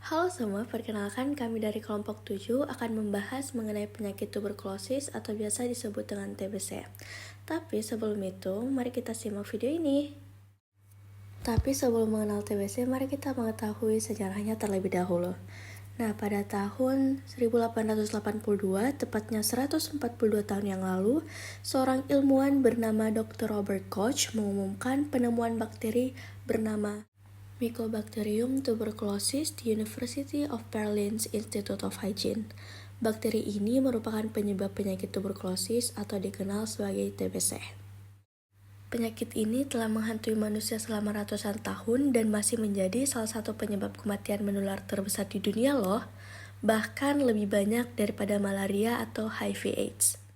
Halo semua, perkenalkan kami dari kelompok 7 akan membahas mengenai penyakit tuberkulosis atau biasa disebut dengan TBC. Tapi sebelum itu, mari kita simak video ini. Tapi sebelum mengenal TBC, mari kita mengetahui sejarahnya terlebih dahulu. Nah, pada tahun 1882, tepatnya 142 tahun yang lalu, seorang ilmuwan bernama Dr. Robert Koch mengumumkan penemuan bakteri bernama Mycobacterium tuberculosis di University of Berlin's Institute of Hygiene. Bakteri ini merupakan penyebab penyakit tuberkulosis atau dikenal sebagai TBC. Penyakit ini telah menghantui manusia selama ratusan tahun dan masih menjadi salah satu penyebab kematian menular terbesar di dunia loh, bahkan lebih banyak daripada malaria atau HIV/AIDS.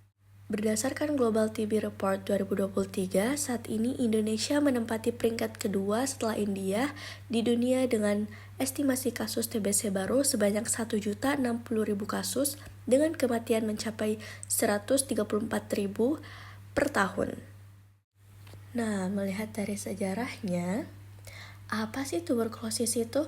Berdasarkan Global TB Report 2023, saat ini Indonesia menempati peringkat kedua setelah India di dunia dengan estimasi kasus TBC baru sebanyak 1.060.000 kasus dengan kematian mencapai 134.000 per tahun. Nah, melihat dari sejarahnya, apa sih tuberkulosis itu?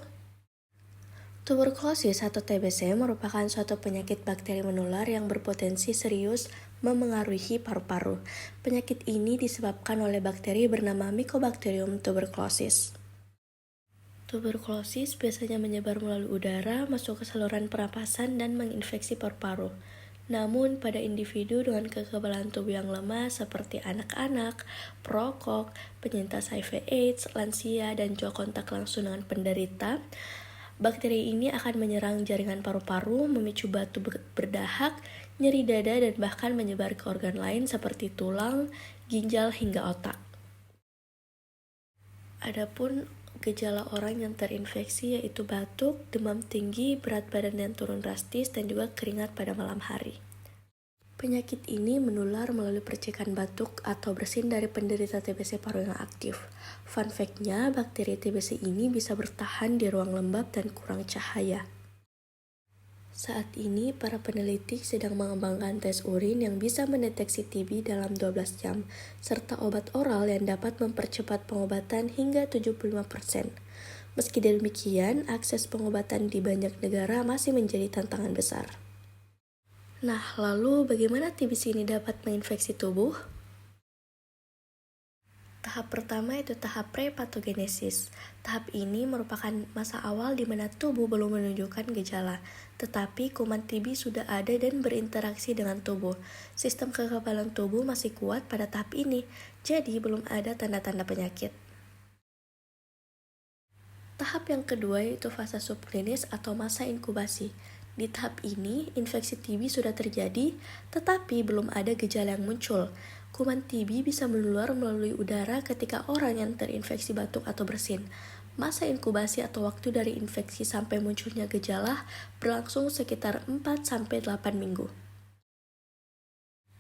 Tuberkulosis atau TBC merupakan suatu penyakit bakteri menular yang berpotensi serius memengaruhi paru-paru. Penyakit ini disebabkan oleh bakteri bernama Mycobacterium tuberculosis. Tuberkulosis biasanya menyebar melalui udara, masuk ke saluran pernapasan, dan menginfeksi paru-paru. Namun, pada individu dengan kekebalan tubuh yang lemah seperti anak-anak, perokok, penyintas HIV/AIDS, lansia, dan juga kontak langsung dengan penderita, bakteri ini akan menyerang jaringan paru-paru, memicu batu berdahak, nyeri dada, dan bahkan menyebar ke organ lain seperti tulang, ginjal, hingga otak. Adapun gejala orang yang terinfeksi yaitu batuk, demam tinggi, berat badan yang turun drastis, dan juga keringat pada malam hari. Penyakit ini menular melalui percikan batuk atau bersin dari penderita TBC paru yang aktif. Fun fact-nya, bakteri TBC ini bisa bertahan di ruang lembab dan kurang cahaya. Saat ini, para peneliti sedang mengembangkan tes urin yang bisa mendeteksi TB dalam 12 jam, serta obat oral yang dapat mempercepat pengobatan hingga 75%. Meski demikian, akses pengobatan di banyak negara masih menjadi tantangan besar. Nah, lalu bagaimana TBC ini dapat menginfeksi tubuh? Tahap pertama itu tahap pre-patogenesis. Tahap ini merupakan masa awal di mana tubuh belum menunjukkan gejala, tetapi kuman TB sudah ada dan berinteraksi dengan tubuh. Sistem kekebalan tubuh masih kuat pada tahap ini, jadi belum ada tanda-tanda penyakit. Tahap yang kedua yaitu fase subklinis atau masa inkubasi. Di tahap ini, infeksi TB sudah terjadi, tetapi belum ada gejala yang muncul. Kuman TB bisa menular melalui udara ketika orang yang terinfeksi batuk atau bersin. Masa inkubasi atau waktu dari infeksi sampai munculnya gejala berlangsung sekitar 4-8 minggu.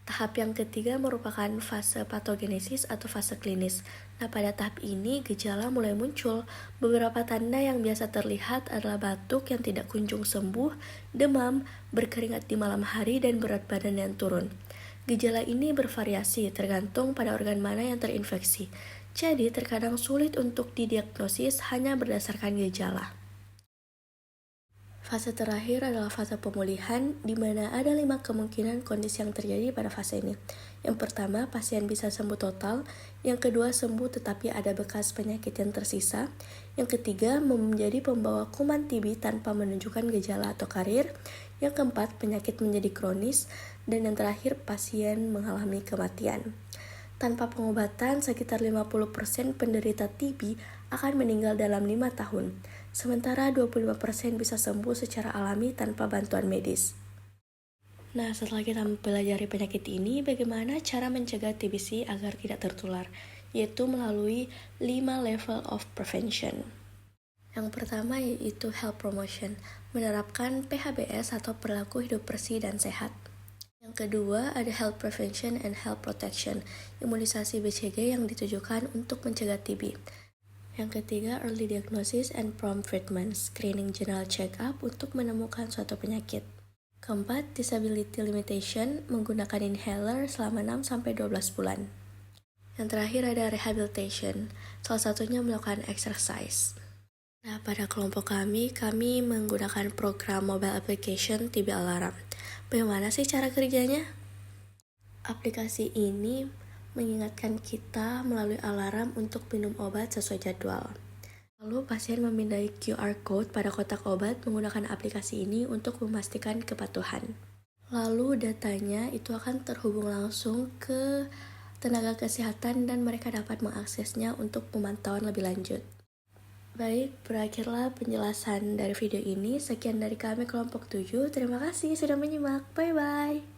Tahap yang ketiga merupakan fase patogenesis atau fase klinis. Nah, pada tahap ini gejala mulai muncul. Beberapa tanda yang biasa terlihat adalah batuk yang tidak kunjung sembuh, demam, berkeringat di malam hari, dan berat badan yang turun. Gejala ini bervariasi tergantung pada organ mana yang terinfeksi. Jadi, terkadang sulit untuk didiagnosis hanya berdasarkan gejala. Fase terakhir adalah fase pemulihan, di mana ada 5 kemungkinan kondisi yang terjadi pada fase ini. Yang pertama, pasien bisa sembuh total. Yang kedua, sembuh tetapi ada bekas penyakit yang tersisa. Yang ketiga, menjadi pembawa kuman TB tanpa menunjukkan gejala atau karir. Yang keempat, penyakit menjadi kronis. Dan yang terakhir, pasien mengalami kematian. Tanpa pengobatan, sekitar 50% penderita TB akan meninggal dalam 5 tahun. Sementara 25% bisa sembuh secara alami tanpa bantuan medis. Nah, setelah kita mempelajari penyakit ini, bagaimana cara mencegah TBC agar tidak tertular? Yaitu melalui 5 level of prevention. Yang pertama yaitu health promotion, menerapkan PHBS atau perilaku hidup bersih dan sehat. Yang kedua ada health prevention and health protection, imunisasi BCG yang ditujukan untuk mencegah TB. Yang ketiga, early diagnosis and prompt treatment, screening general check-up untuk menemukan suatu penyakit. Keempat, disability limitation, menggunakan inhaler selama 6-12 bulan. Yang terakhir ada rehabilitation, salah satunya melakukan exercise. Nah, pada kelompok kami menggunakan program mobile application TB Alarm. Bagaimana sih cara kerjanya? Aplikasi ini mengingatkan kita melalui alarm untuk minum obat sesuai jadwal. Lalu pasien memindai QR code pada kotak obat menggunakan aplikasi ini untuk memastikan kepatuhan. Lalu datanya itu akan terhubung langsung ke tenaga kesehatan dan mereka dapat mengaksesnya untuk pemantauan lebih lanjut. Baik, berakhirlah penjelasan dari video ini. Sekian dari kami kelompok 7. Terima kasih sudah menyimak. Bye-bye.